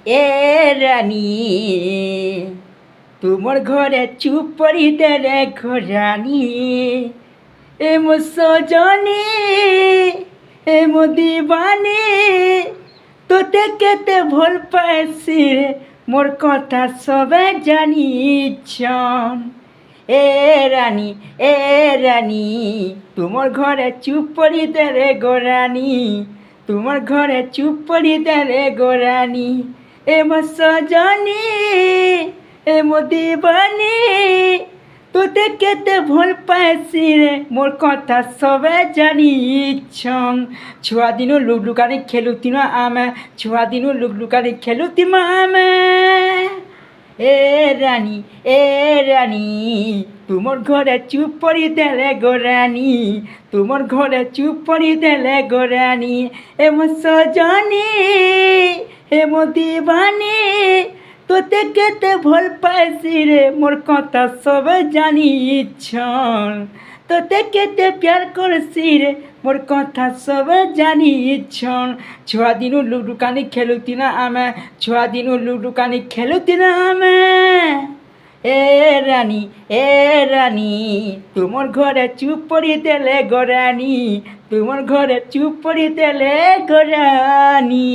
এ রানী তোমার ঘরে চুপ পড়ি দেলে ঘরানি এ মো সজনী এ মো দিবানী তোতে কেতে ভুল পাইছি রে মোর কথা সবে জানিছন এ রানী তোমার ঘরে চুপ পড়ি দেলে গোরানি তোমার ঘরে চুপ পড়ি দেলে গোরানি এ মো সজনী এ মো দিবানী তোতে কেতে ভুল পাইছি রে মোর কথা সবে জানিছং ছুয়া দিনু লুকলুকানি খেলুতিন আমি ছুয়া দিনু লুকলুকানি খেলুতিম আমি এ রানী তোমার ঘরে চুপ পড়ি দেলে গোরানি তোমার ঘরে চুপ পড়ি দেলে গোরানি এ মো সজনী এ মো দিবানী তোতে কেতে ভুল পাইছি রে মোর কথা সবে জানিছন তোতে কেতে প্যার করছি রে মোর কথা সবে জানিছন ছুয়া দিনু লুডুকানি খেলুতি না আমি ছুয়া দিনু লুডুকানি খেলুতি না আমি এ রানী তোমার ঘরে চুপ পড়ি দেলে গোরানি তোমার ঘরে চুপ পড়ি দেলে গোরানি।